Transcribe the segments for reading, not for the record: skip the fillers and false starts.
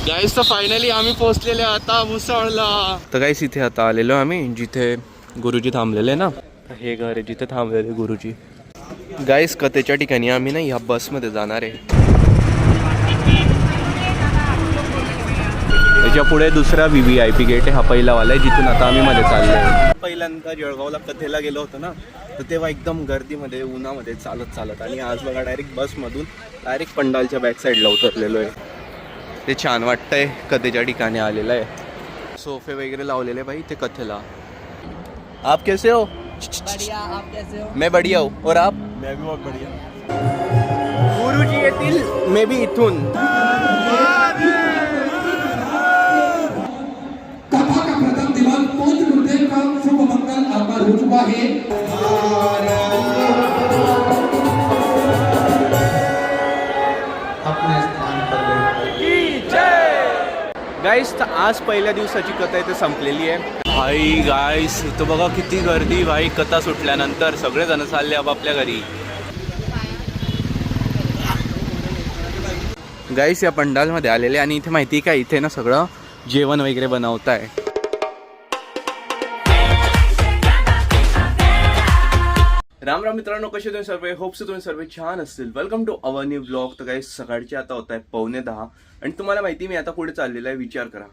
गाईस तर फायनली आम्ही पोहोचलेले आता भुसावळला. तर गाईस इथे आता आलेलो आम्ही जिथे गुरुजी थांबलेले ना. हे घर आहे जिथे थांबलेले गुरुजी. गाईस कथेच्या ठिकाणी आम्ही ना ह्या बसमध्ये जाणार आहे. त्याच्या पुढे दुसरा VVIP गेट आहे, हा पहिला वाला आहे जिथून आता आम्ही मध्ये चाललोय. पहिल्यांदा जळगावला कथेला गेलो होतो ना, तर तेव्हा एकदम गर्दीमध्ये उन्हामध्ये चालत आणि आज बघा डायरेक्ट बसमधून डायरेक्ट पंडालच्या बॅक साईडला उतरलेलो आहे. ते छान वाटतंय, कथेच्या ठिकाणी आलेलं आहे. सोफे वगैरे लावलेले भाई ते कथेला. आप कैसे हो? बढ़िया, आप कैसे हो? मैं बढ़िया हूँ. और आप? मैं भी बहुत बढ़िया. गुरुजी येतील मे बी इथून. कथा का प्रथम दिवस पूज्य गुरुदेव का शुभ मंगल आरंभ हो चुका है. अपने स्थान पर गाईस तर आज पहिल्या दिवसाची कथा इथे संपलेली आहे. भाई गाईस इथं बघा किती गर्दी भाई. कथा सुटल्यानंतर सगळेजण चालले आपापल्या घरी. गाईस या पंडालमध्ये आलेले आणि इथे माहिती का इथे ना सगळं जेवण वगैरे बनवत आहे. राम राम मित्रांनो, कसे तुम्ही सर्व? होप्स तुम्ही सर्व छान असतील. Welcome to our new blog. तर गाईस सकाळचे आता होत आहे 9:45 आणि तुम्हाला माहिती मी आता कुठे चाललेलो आहे. विचार करा.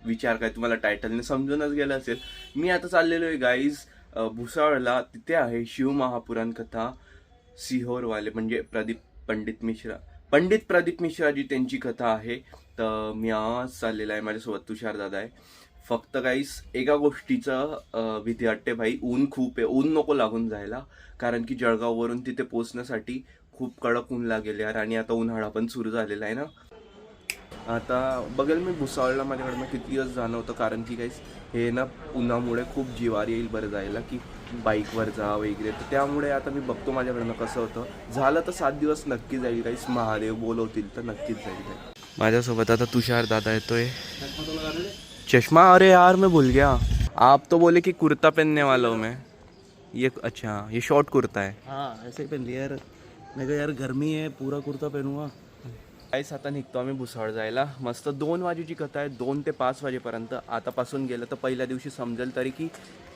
विचार काय तुम्हाला टायटलने समजूनच गेलं असेल. मी आता चाललेलो आहे गाईज भुसावळला. तिथे आहे शिवमहापुराण कथा सिहोरवाले म्हणजे पंडित प्रदीप मिश्राजी त्यांची कथा आहे. तर मी आज चाललेला आहे, माझ्यासोबत तुषार दादा आहे. फक्त गाईस एका गोष्टीचं भीती वाटते भाई. ऊन खूप आहे, ऊन नको लागून जायला, कारण की जळगाववरून तिथे पोहोचण्यासाठी खूप कडक ऊन लागेल यार. आणि आता उन्हाळा पण सुरू झालेला आहे ना. आता बघेल मी भुसावळला माझ्याकडनं किती दिवस जाणं होतं, कारण की गाईस हे ना उन्हामुळे खूप जिवार येईल बरं जायला की बाईकवर जा वगैरे. तर त्यामुळे आता मी बघतो माझ्याकडनं कसं होतं. झालं तर 7 दिवस नक्की जाईल गाईस. महादेव बोलवतील तर नक्कीच जाईल. माझ्यासोबत आता तुषार दादा येतोय. चश्मा? अरे यार मैं भूल गया. आप तो बोले कि कुर्ता पहनने वाला हूँ मैं. ये अच्छा ये शॉर्ट कुर्ता है. हाँ ऐसे ही पहन लिया यार. मैं यार गर्मी है, पूरा कुर्ता पहनूंगा. काहीच आता निघतो आम्ही भुसावळ जायला. मस्त 2 वाजेची कथा आहे, 2 ते 5 वाजेपर्यंत. आतापासून गेलं तर पहिल्या दिवशी समजेल तरी की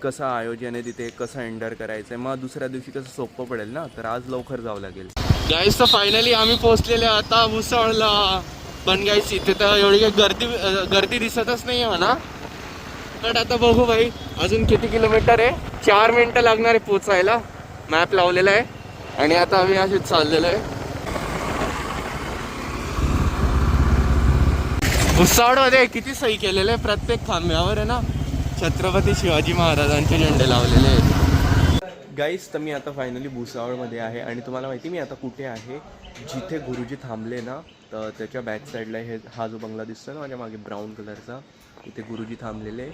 कसं आयोजन आहे तिथे, कसं एंटर करायचं आहे. मग दुसऱ्या दिवशी कसं सोपं पडेल ना. तर आज लवकर जावं लागेल. गाईस तर फायनली आम्ही पोहोचलेले आता भुसावळला. पण गाईस इथे तर एवढी काही गर्दी दिसतच नाही आहे म्हणा. पण आता बघू भाई अजून किती किलोमीटर आहे. 4 मिनिटं लागणार आहे पोचायला. मॅप लावलेला आहे आणि आता आम्ही असेच चाललेलो आहे. भुसावळमध्ये किती सही केलेलं आहे. प्रत्येक खांब्यावर आहे ना छत्रपती शिवाजी महाराजांचे झेंडे लावलेले आहेत. गाईस तर मी आता फायनली भुसावळमध्ये आहे आणि तुम्हाला माहिती मी आता कुठे आहे. जिथे गुरुजी थांबले ना, तर त्याच्या बॅक साईडला हा जो बंगला दिसतो ना माझ्या मागे ब्राऊन कलरचा, इथे गुरुजी थांबलेले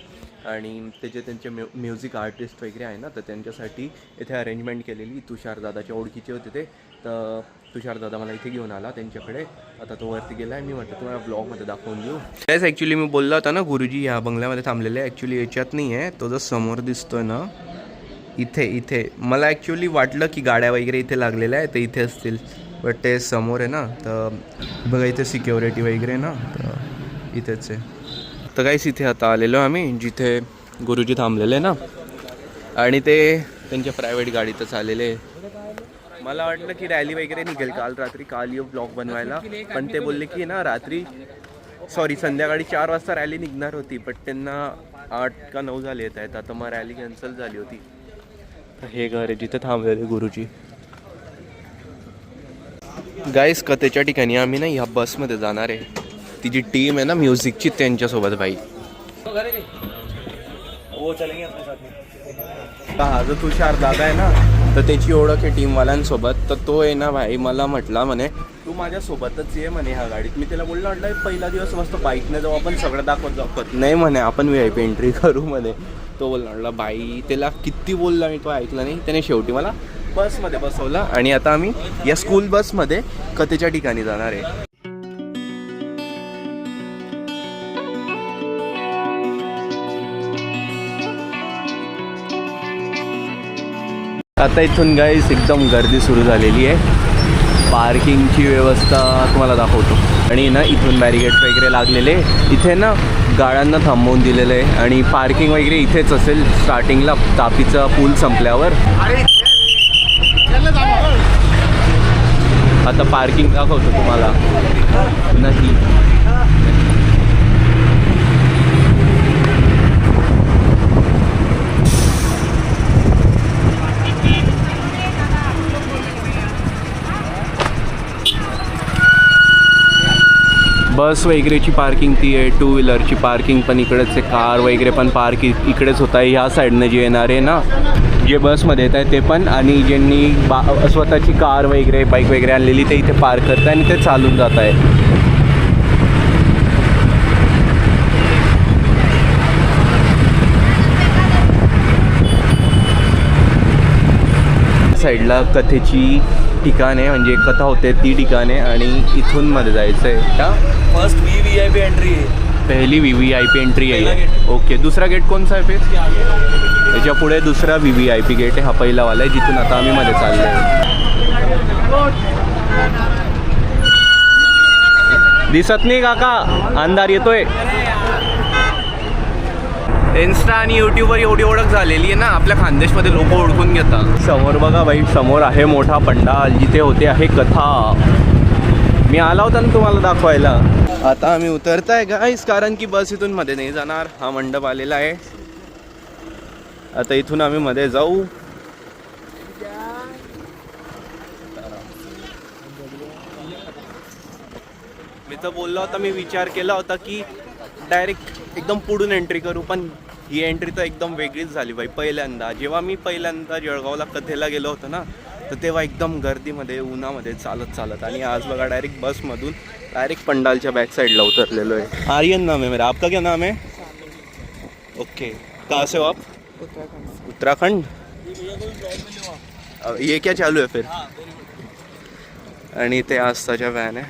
आणि त्यांचे म्युझिक आर्टिस्ट वगैरे आहे ना, तर त्यांच्यासाठी इथे अरेंजमेंट केलेली. तुषार दादाच्या ओळखीचे होते ते. तर तुषार दादा मला इथे घेऊन आला त्यांच्याकडे. आता तो वरती गेला आहे. मी म्हटलं तुम्हाला ब्लॉगमध्ये दाखवून देऊ. त्याच ॲक्च्युली मी बोलला होता ना गुरुजी ह्या बंगल्यामध्ये थांबलेले. ॲक्च्युली याच्यात नाही आहे, तो जो समोर दिसतोय ना इथे मला ॲक्च्युली वाटलं की गाड्या वगैरे इथे लागलेल्या आहे तर इथे असतील, बट ते समोर आहे ना. तर बघा इथे सिक्युरिटी वगैरे ना, तर इथेच आहे. तर काहीच इथे आता आलेलो आम्ही जिथे गुरुजी थांबलेले ना, आणि ते त्यांच्या प्रायव्हेट गाडीतच आलेले. मला वाटलं की रॅली वगैरे निघेल काल येऊ ब्लॉग बनवायला, पण ते बोलले की ना संध्याकाळी 4 वाजता रॅली निघणार होती, बट त्यांना 8 का 9 झाले येत आहेत. आता मग रॅली कॅन्सल झाली होती. तर हे घर आहे जिथे थांबलेले गुरुजी. गाईस कथेच्या ठिकाणी आम्ही ना ह्या बसमध्ये जाणार आहे. ती जी टीम आहे ना म्युझिकची त्यांच्यासोबत भाई. हा जो तुषार दादा आहे ना, तर त्याची ओळख आहे टीमवाल्यांसोबत. तर तो आहे ना भाई मला म्हटला म्हणे तू माझ्यासोबतच ये म्हणे ह्या गाडीत. मी त्याला म्हटलं पहिला दिवस मस्त बाईकने जाऊ आपण, सगळं दाखवत नाही म्हणे आपण VIP एंट्री करू म्हणे. तो बोलला बाई, त्याला किती बोलला मी, तो ऐकला नाही. त्याने शेवटी मला बसमध्ये बसवला आणि आता आम्ही या स्कूल बसमध्ये कथेच्या ठिकाणी जाणार आहे. आता इथून गाईस एकदम गर्दी सुरू झालेली आहे. पार्किंगची व्यवस्था तुम्हाला दाखवतो. आणि ना इथून बॅरिगेड्स वगैरे लागलेले. इथे ना गाड्यांना थांबवून दिलेलं आहे आणि पार्किंग वगैरे इथेच असेल स्टार्टिंगला तापीचा पूल संपल्यावर. आता पार्किंग दाखवतो तुम्हाला. नाही बस वगैरेची पार्किंग ती आहे. टू व्हीलरची पार्किंग पण इकडेच आहे. कार वगैरे पण पार्क इकडेच होत आहे. ह्या साईडनं जे येणार आहे ना, जे बसमध्ये येत आहे ते पण, आणि ज्यांनी स्वतःची कार वगैरे बाईक वगैरे आणलेली ते इथे पार्क करत आहे आणि ते चालून जात आहे. साईडला कथेची ठिकाण आहे, म्हणजे कथा होते ती ठिकाण आहे आणि इथून मध्ये जायचं आहे का. फर्स्ट VVIP एंट्री है, पहिली VVIP एंट्री आहे. ओके, दुसरा गेट कोणता आहे फिर? त्याच्या पुढे दुसरा VVIP गेट आहे. हा पहिलावाला आहे जिथून आता आम्ही मध्ये चाललो आहे. दिसत नाही काका, अंधार येतोय. इन्स्टा आणि यूट्यूबवर एवढी ओळख झालेली आहे ना, आपल्या खानदेशमध्ये लोक ओळखून घेतात. समोर बघा बाई, समोर आहे मोठा पंडाल जिथे होते आहे कथा. मी आला होता ना तुम्हाला दाखवायला. आता आम्ही उतरताय गाईस, कारण की बस इथून मध्ये नाही जाणार. हा मंडप आलेला आहे. आता इथून आम्ही मध्ये जाऊ. मी तर बोललो होता, मी विचार केला होता की डायरेक्ट एकदम पुढून एंट्री करू, पण ही एंट्री तर एकदम वेगळीच झाली बाई. पहिल्यांदा जेव्हा मी पहिल्यांदा जळगावला कथेला गेलो होतो ना, तर तेव्हा एकदम गर्दीमध्ये उन्हामध्ये चालत आणि आज बघा डायरेक्ट बसमधून डायरेक्ट पंडालच्या बॅक साईडला उतरलेलो आहे. आर्यन नाम है मेरा, आपका क्या नाम है? ओके, कहाँ से हो आप? उत्तराखंड. ये क्या चालू है फिर? आणि इथे आस्थाच्या वॅन आहे.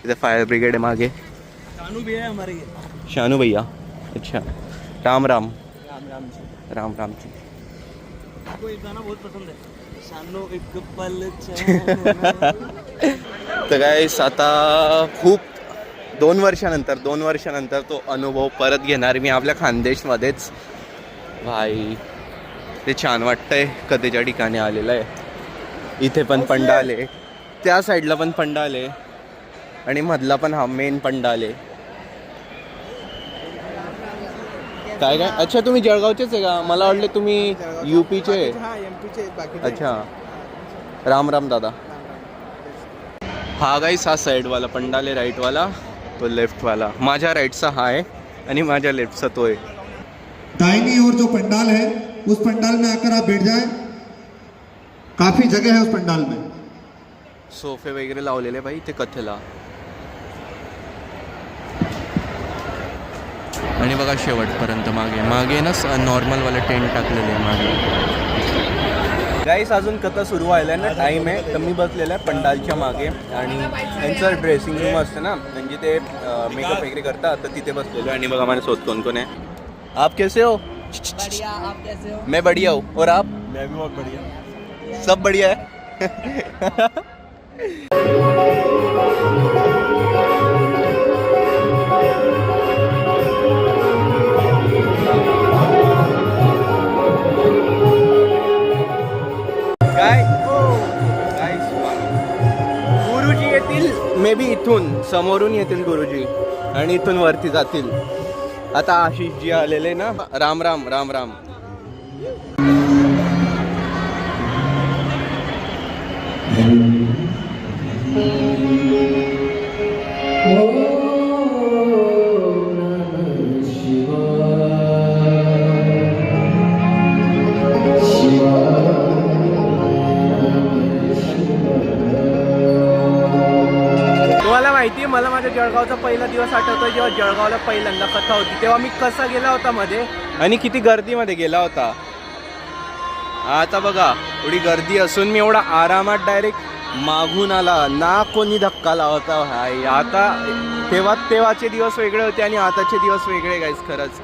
इथे फायर ब्रिगेड आहे मागे. शानू भी है हमारे ये. शानू भैया, अच्छा. राम राम. राम राम जी. आपको एक गाना बहुत पसंद है, शानू एक पल. तर काय आता खूप 2 वर्षानंतर तो अनुभव परत घेणार मी आपल्या खानदेशमध्येच. भाई ते छान वाटतंय. कधीच्या ठिकाणी आलेलं आहे. इथे पण पंडाल आहे, त्या साईडला पण पंडाल आहे आणि मधला पण हा मेन पंडाल आहे. काय काय, अच्छा तुम्ही जळगावचेच आहे का? मला वाटले तुम्ही UPचे. अच्छा, राम राम दादा. हा गाईस, हा साईडवाला पंडाल आहे, राईटवाला तो लेफ्टवाला. माझ्या राईटचा हा आहे आणि माझ्या लेफ्टचा तो आहे. दाहिनी ओर जो पंडाल है, उस पंडाल में आकर आप बैठ जाएं. काफी जगह है उस पंडाल में. सोफे वगैरे लावलेले बाई ते कथेला. आणि बघा शेवटपर्यंत मागे ना नॉर्मलवाले टेंट टाकलेले आहे मागे. गाईस अजून कथा सुरू व्हायला ना टाईम आहे. तर मी बसलेला आहे पंडालच्या मागे आणि त्यांचं ड्रेसिंग रूम असतं ना, म्हणजे ते मेकअप वगैरे करतात, तर तिथे बसलेलो. आणि बघा माझ्यासोबत कोण आहे. आप कैसे हो? बढ़िया, आप कैसे हो? मैं बढ़िया हूँ. और आप? मैं भी बहुत बढ़िया. सब बढ़िया है. काय गुरुजी येतील मे बी इथून समोरून येतील गुरुजी आणि इथून वरती जातील. आता आशिषजी आलेले ना. राम राम राम राम. तुम्हाला माहिती आहे, मला माझ्या जळगावचा पहिला दिवस आठवतोय जेव्हा जळगावला पहिल्यांदा कथा होती. तेव्हा मी कसा गेला होता मध्ये आणि किती गर्दीमध्ये गेला होता. आता बघा एवढी गर्दी असून मी एवढा आरामात डायरेक्ट मागून आला ना, कोणी धक्का लावता. हाय, आता तेव्हाचे दिवस वेगळे होते आणि आताचे दिवस वेगळे गाईस. खरंच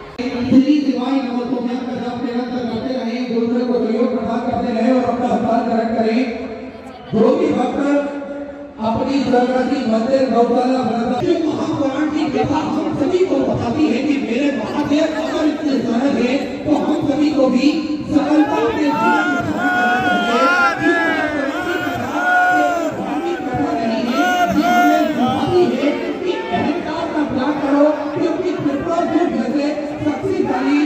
अपनी प्रगति मंदिर गौशाला वृंदावन महापुराण की कथा हम सभी को बताती है कि मेरे महादेव अगर इतने सरल है तो हम सभी को भी सरलता के जीवन में अहंकार का त्याग करो, क्योंकि शक्तिशाली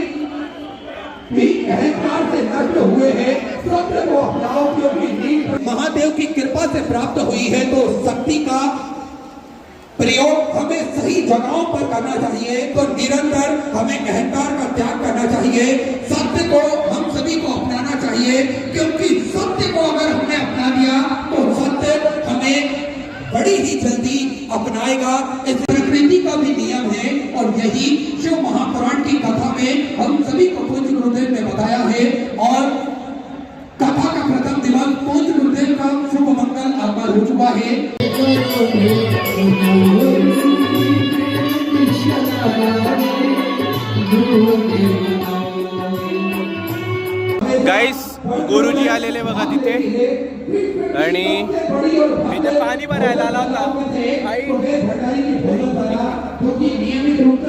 भी अहंकार से नष्ट हुए हैं। सत्य को अपनाओ, क्योंकि नील महादेव की कृपा से प्राप्त हुई है। तो शक्ति का प्रयोग हमें सही जगहों पर करना चाहिए। तो निरंतर हमें अहंकार का त्याग करना चाहिए। सत्य को हम सभी को अपनाना चाहिए, क्योंकि सत्य को अगर हमने अपना दिया तो सत्य हमें बड़ी ही जल्दी अपनाएगा। इस प्रकृति का भी नियम है और यही शिव महापुराण की कथा में हम सभी को पूज्य गुरुदेव ने बताया है। और कथा का प्रथम दिवस पूज्य गुरुदेव का शुभ मंगल आरंभ हो चुका है। गाईस गुरुजी आलेले बघा तिथे आणि इथे पाणी भरायला आला होता।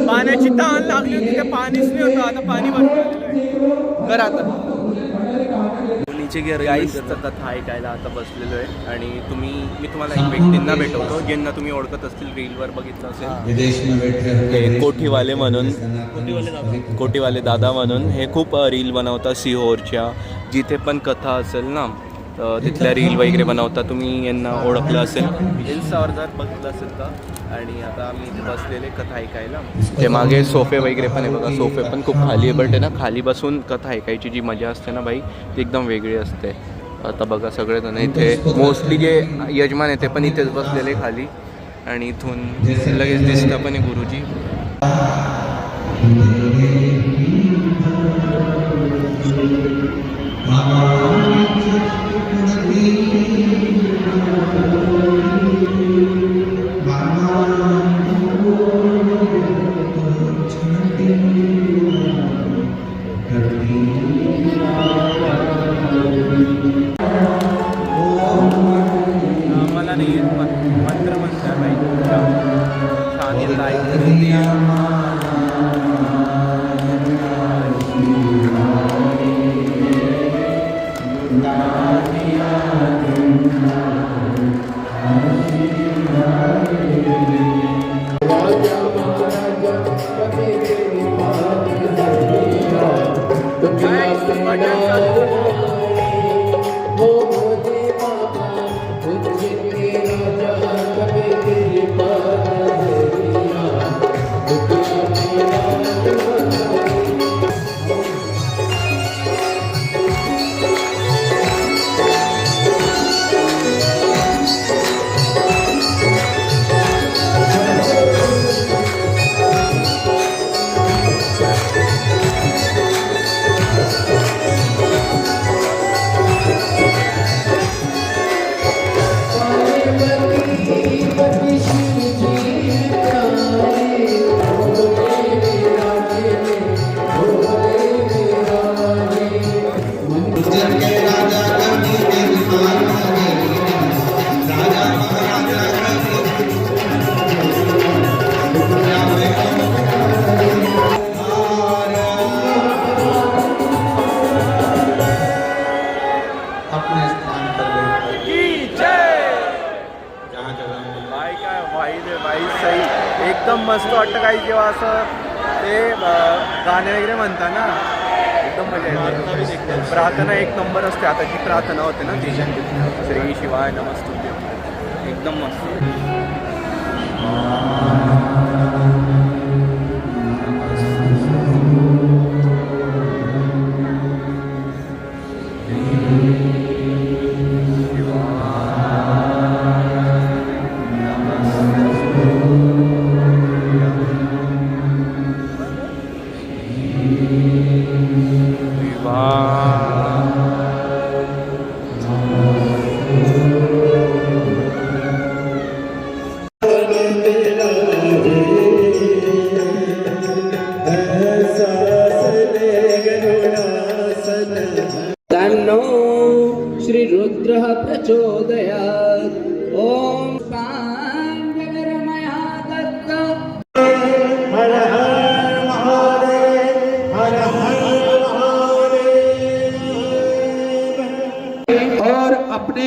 पाण्याची तहान लागली होती, ते पाणीच नाही होतं, आता पाणी भरलं घर आता नीचे गिर गाईसचं कथा ऐकायला आता बसलेलो आहे। आणि मी तुम्हाला एक व्यक्तींना भेटवतो ज्यांना तुम्ही ओळखत असतील, रीलवर बघितलं असेल, हे कोठीवाले म्हणून, कोठीवाले दादा म्हणून हे खूप रील बनवतात सिहोरच्या, जिथे पण कथा असेल ना तिथल्या रील वगैरे बनवतात। तुम्ही यांना ओळखलं असेल, इन्स्टावर जर बघितलं असेल तर। आणि आता आम्ही इथे बसलेले कथा ऐकायला, ते मागे सोफे वगैरे पण आहे बघा, सोफे पण खूप खाली आहे, बट आहे ना खाली बसून कथा ऐकायची जी मजा असते ना भाई, ती एकदम वेगळी असते। आता बघा सगळेजण इथे, मोस्टली जे यजमान आहे ते पण इथेच बसलेले खाली, आणि इथून लगेच दिसतं पण आहे गुरुजी। मला नाही येत मंत्र म्हणतात भाई, छान येत आहे। एकदम मस्त वाटतं काही जेव्हा असं ते गाणे वगैरे म्हणता ना, एकदम मजा येते। प्रार्थना एक नंबर असते। आता जी प्रार्थना होते ना ती श्री शिवाय नमस्तुते, एकदम मस्त।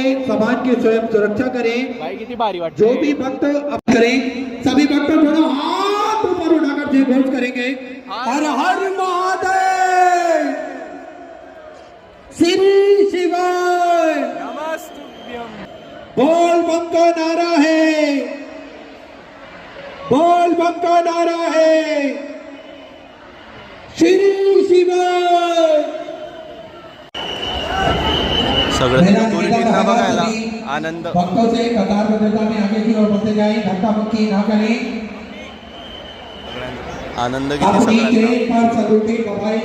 अपने सामान की स्वयं सुरक्षा करें। भाई किती भारी वाटते जो भी भक्त अब करें, सभी भक्त थोड़ा हाथ ऊपर उठाकर जय घोष करेंगे। हर हर महादेव, श्री शिवाय, नमस्तुभ्यम। बोल बम का नारा है, बोल बम का नारा है, श्री शिवाय। सगळं गुरुजींना बघायला आनंद। भक्तों से कतारबद्धता में आगे की ओर बढ़ते जाएं, धक्का मुक्की ना करें। आनंद किती अपनी सगळ्यांना। ट्रेन पर सलूटी दबाई।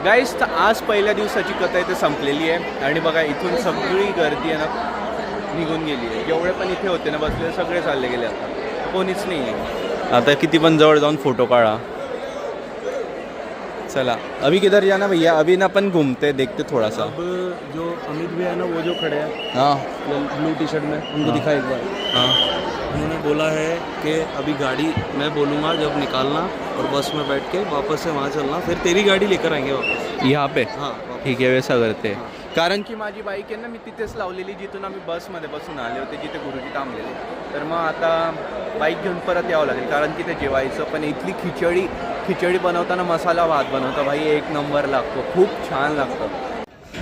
गाईस, तर आज पहिल्या दिवसाची कथा इथे संपलेली आहे आणि बघा इथून सगळी गर्दी आहे ना निघून गेली आहे। जेवढे पण इथे होते ना बसले सगळे चालले गेले, आता कोणीच नाही आहे। आता किती पण जवळ जाऊन फोटो काढा। चला अभी किधर जाना भैया? अभी ना अपन घूमते देखते थोड़ा सा। अब जो अमित भी है ना, वो जो खड़े हैं हाँ ब्लू टी शर्ट में, उनको दिखा एक बार। हाँ उन्होंने बोला है कि अभी गाड़ी मैं बोलूँगा जब निकालना और बस में बैठ के वापस से वहाँ चलना, फिर तेरी गाड़ी लेकर आएंगे वापस। यहाँ पे हाँ ठीक आहे, वैसा करते। कारण की माझी बाईक आहे ना मी तिथेच लावलेली जिथून आम्ही बसमध्ये बसून आले होते, जिथे गुरुजी थांबलेले। तर मग आता बाईक घेऊन परत यावं लागेल, कारण की ते जेवायचं पण इथली खिचडी बनवताना मसाला भात बनवता भाई एक नंबर लागतो, खूप छान लागतं।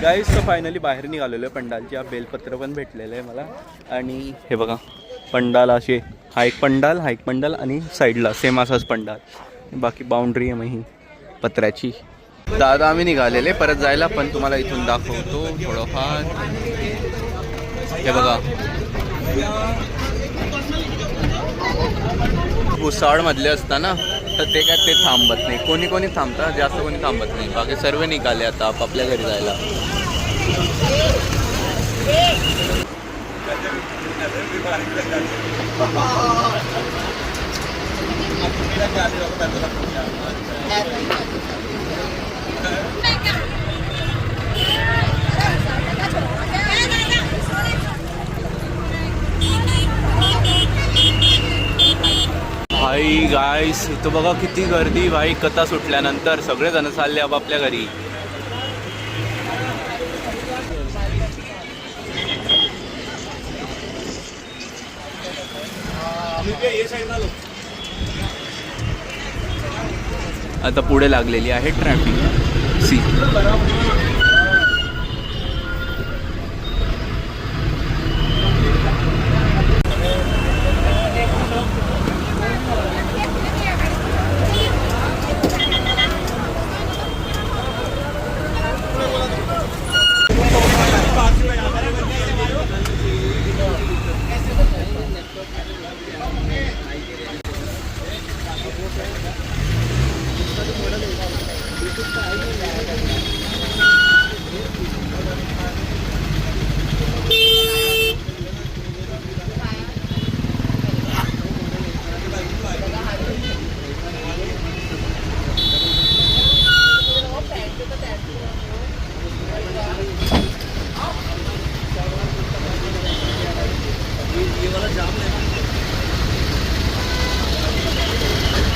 गाईस, तर फायनली बाहेर निघालेलो आहे पंडालची। बेलपत्र पण भेटलेलं आहे मला। आणि हे बघा पंडाल असे, हा एक पंडाल आणि साईडला सेम असाच पंडाल, बाकी बाउंड्री आहे मग ही पत्र्याची। दादा आम्ही निघालेले परत जायला, पण तुम्हाला इथून दाखवतो थोडंफार। हे बघा भुसावळमधले असताना तर ते काय ते थांबत नाही, कोणी थांबतात, जास्त कोणी थांबत नाही, बाकी सर्व निघाले आता आपापल्या घरी जायला। भाई गाईस, इथं बघा किती गर्दी भाई। कथा सुटल्यानंतर सगळेजण चालले आपापल्या घरी। आता पुढे लागलेली आहे ट्रॅफिक सी।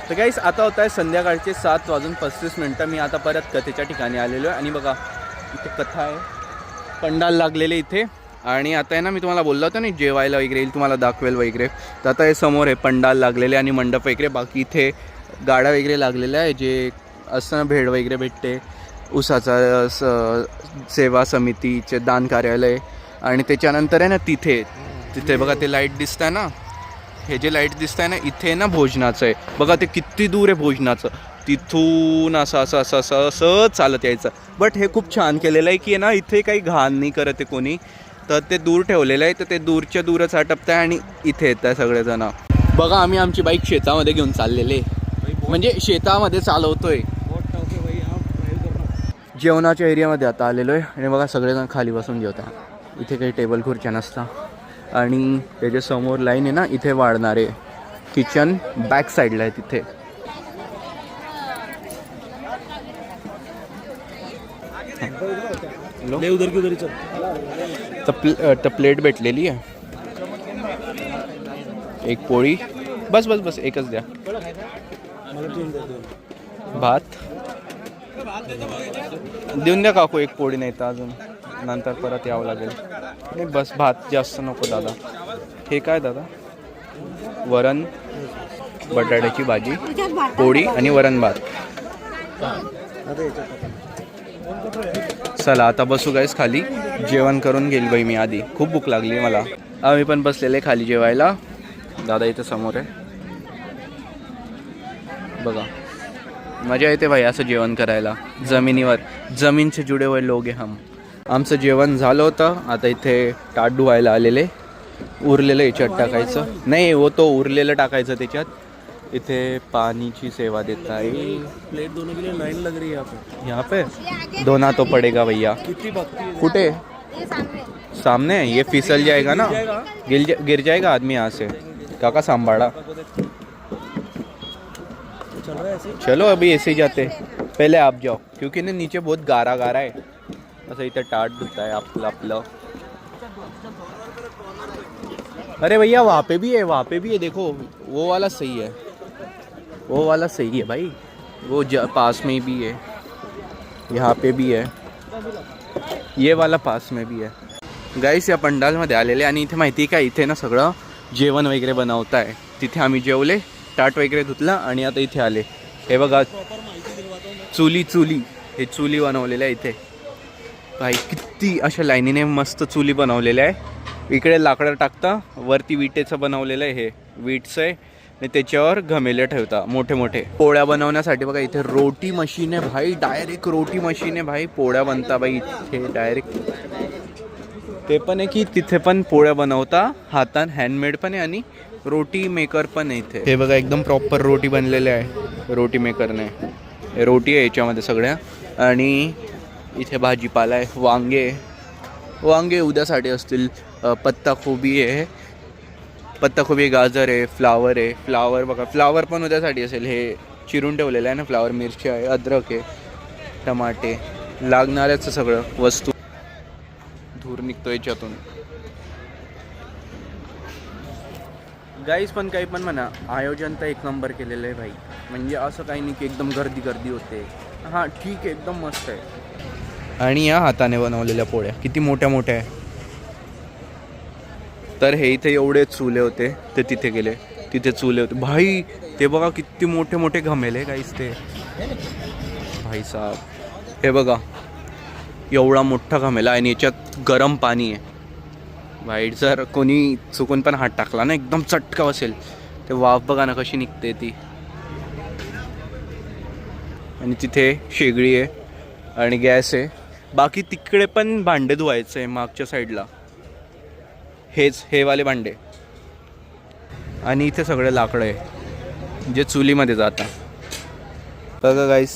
तर गाईस, आता होत आहे संध्याकाळचे 7:35। मी आता परत कथेच्या ठिकाणी आलेलो आहे आणि बघा इथे कथा आहे, पंडाल लागलेले इथे। आणि आता आहे ना मी तुम्हाला बोललो होतो ना जेवायला वगैरे येईल, तुम्हाला दाखवेल वगैरे। तर आता हे समोर आहे पंडाल लागलेले आणि मंडप वगैरे, बाकी इथे गाड्या वगैरे लागलेल्या आहे, जे असताना भेळ वगैरे भेटते, उसाचा सेवा समितीचे दान कार्यालय। आणि त्याच्यानंतर आहे ना तिथे बघा ते लाईट दिसत आहे ना, हे जे लाईट दिसत आहे ना इथे ना भोजनाचं आहे बघा। ते किती दूर आहे भोजनाचं, तिथून असं चालत यायचं। बट हे खूप छान केलेलं आहे की ना इथे काही घाण नाही करत आहे कोणी, तर ते दूर ठेवलेलं आहे, तर ते दूरच्या दूरच आटपत आहे आणि इथे येत आहे सगळेजण। बघा आम्ही आमची बाईक शेतामध्ये घेऊन चाललेले, म्हणजे शेतामध्ये चालवतोय। जेवणाच्या एरियामध्ये आता आलेलो आहे आणि बघा सगळेजण खाली बसून जेवतात, इथे काही टेबल खुर्च्या नसतात। आणि त्याच्या समोर लाईन आहे ना, इथे वाढणारे किचन बॅक साईडला आहे तिथे। ले उधर की उधर ही चल। तर प्लेट भेटलेली आहे, एक पोळी, बस एकच द्या। भात देऊन द्या काकू, एक पोळी, नाही तर अजून नंतर परत यावं लागेल। नाही बस भात जास्त नको दादा. हे काय दादा? वरण, बटाट्याची भाजी, पोळी आणि वरण भात. चला आता बसू गाईस खाली. जेवण करून गेली बाई मी आधी. खूप भूक लागली मला. आम्ही पण बसलेले खाली जेवायला. दादा इथं समोर आहे बघा. मजा येते भाई असं जेवण करायला जमिनीवर. जमीन से जुडे हुए लोग हैं हम. आमचं जेवण झालं होतं. आता इथे ताट धुवायला आलेले. उरलेलं याच्यात टाकायचं नाही वो तो उरलेलं टाकायचं त्याच्यात. इथे पाणीची सेवा देता है. प्लेट धोने के लिए लाइन लग रही है यहाँ पे धोना तो पड़ेगा भैया. कुठे? सामने. ये फिसल जाएगा ना, गिर जाएगा आदमी यहाँ से. काका सांभाड़ा. चलो अभी ऐसे ही जाते. पहले आप जाओ क्योंकि ना नीचे बहुत गारा गारा है. असं इथं टाट धुता है आपलं. अरे भैया वहाँ पे भी है देखो. वो वाला सही है. वो वाला सही है भाई. वो पास में भी है. यहाँ पे भी है. ये वाला पास में भी है. गाईस या पंडालमध्ये आलेले आणि इथे माहिती आहे का इथे ना सगळं जेवण वगैरे बनवत आहे. तिथे आम्ही जेवले, ताट वगैरे धुतला आणि आता इथे आले. हे बघा चुली. हे चुली बनवलेलं आहे इथे भाई. किती अशा लाईनीने मस्त चुली बनवलेल्या आहे. इकडे लाकडं टाकता, वरती विटेचं बनवलेलं आहे. हे वीटचं आहे आणि त्याच्यावर घमेले ठेवता मोठे मोठे. पोळ्या बनवण्यासाठी बघा इथे रोटी मशीन आहे भाई. डायरेक्ट रोटी मशीन आहे भाई. पोळ्या बनता बाई इथे डायरेक्ट. ते पण आहे की तिथे पण पोळ्या बनवता हातान. हँडमेड पण आहे आणि रोटी मेकर पण आहे इथे. हे बघा एकदम प्रॉपर रोटी बनलेले आहे रोटी मेकरने. हे रोटी आहे याच्यामध्ये सगळ्या. आणि इथे भाजीपाला आहे. वांगे उद्यासाठी असतील. पत्ताकोबी आहे. पत्ताकोबी, गाजर आहे, फ्लावर आहे. फ्लावर बघा, फ्लावर पण उद्यासाठी असेल. हे चिरून ठेवलेलं आहे ना फ्लावर. मिरची आहे, अद्रक आहे, टमाटे, लागणाऱ्याचं सगळं वस्तू. धूर निघतो याच्यातून. गाईस पण काही पण म्हणा, आयोजन तर एक नंबर केलेलं आहे भाई. म्हणजे असं काही नाही की एकदम गर्दी होते. हां ठीक आहे, एकदम मस्त आहे. आणि या हाताने बनवलेल्या पोळ्या किती मोठ्या मोठ्या आहे. तर हे इथे एवढे चुले होते ते तिथे गेले. तिथे चुले होते भाई. ते बघा किती मोठे मोठे घमेले गाईस ते भाई साहब. हे बघा एवढा मोठा घमेला आणि याच्यात गरम पाणी आहे भाई. जर कोणी चुकून पण हात टाकला ना एकदम चटका बसेल. ते वाफ बघा ना कशी निघते ती. आणि तिथे शेगडी आहे आणि गॅस आहे. बाकी तिकडे पण भांडे धुवायचं आहे मागच्या साईडला. हे वाले भांडे. आणि इथे सगळे लाकडं आहे जे चुलीमध्ये जातात. बघा गाईस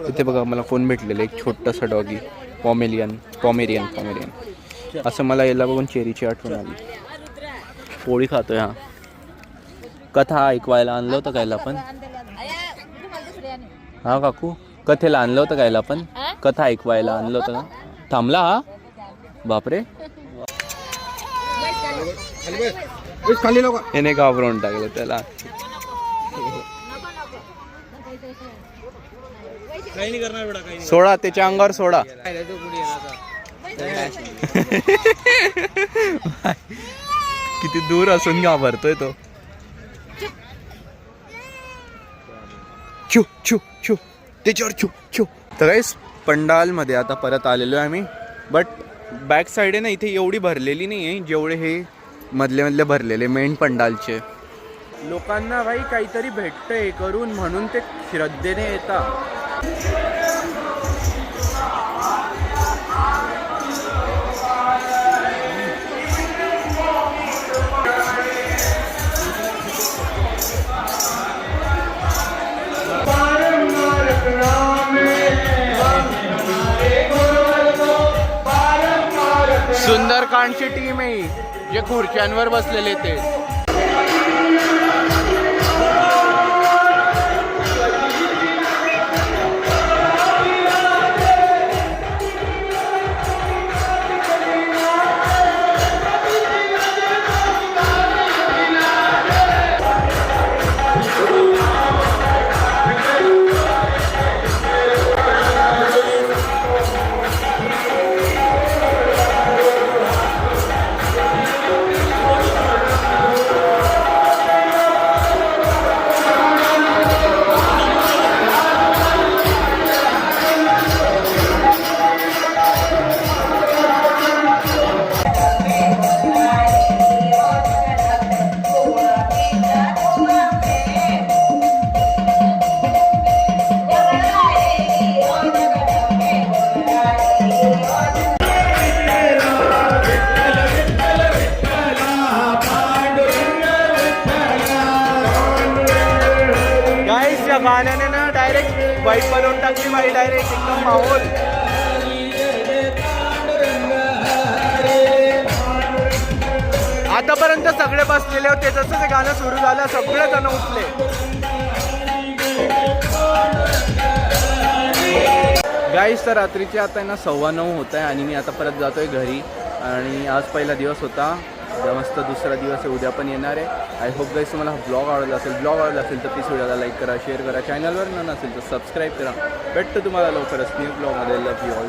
इथे बघा मला फोन भेटलेला एक छोटासा डॉगी. पॉमेरियन. असं मला याला बघून चेरीची आठवण आली. पोळी खातोय. हा कथा ऐकवायला आणलं होतं कायला पण. हा काकू कथेला आणलं होतं कायला पण. कथा ऐकवायला आणलं होतं का. थांबला हा. बापरे. याने घाबरवून टाकलं त्याला. काही नाही करणार बेटा, काही सोडा त्याच्या अंगावर सोडा. किती दूर असून घाबरतोय तो. छू छू छू त्याच्यावर छू छू. तर गाईस पंडालमध्ये आता परत आलेलो आहे आम्ही. बट बॅक साईड आहे ना इथे एवढी भरलेली नाही आहे जेवढे हे मधले भरलेले मेन पंडालचे. लोकांना भाई काहीतरी भेटतंय करून म्हणून ते श्रद्धेने येतात. सुंदरकांडची टीम आहे जे खुर्च्यांवर बसलेले ते. रात्रीच्या गाण्याने ना डायरेक्ट वाईट बनवून टाकली बाई, डायरेक्ट एकदम माहोल. आतापर्यंत सगळे बसलेले होते, जसं ते गाणं सुरू झालं सगळे जण उठले. गाईस तर रात्रीचे आता ना 9:15 होत आहे आणि मी आता परत जातोय घरी. आणि आज पहिला दिवस होता, मस्त दुसरा दिवस आहे, उद्या पण येणार आहे. आय होप गाईस तुम्हाला ब्लॉग आवडला असेल. ब्लॉग आवडला असेल तर प्लीज व्हिडिओला लाईक करा, शेअर करा, चॅनलवर नसेल तर सबस्क्राईब करा. भेटतो तुम्हाला लवकरच न्यू ब्लॉगमध्ये. Love you all.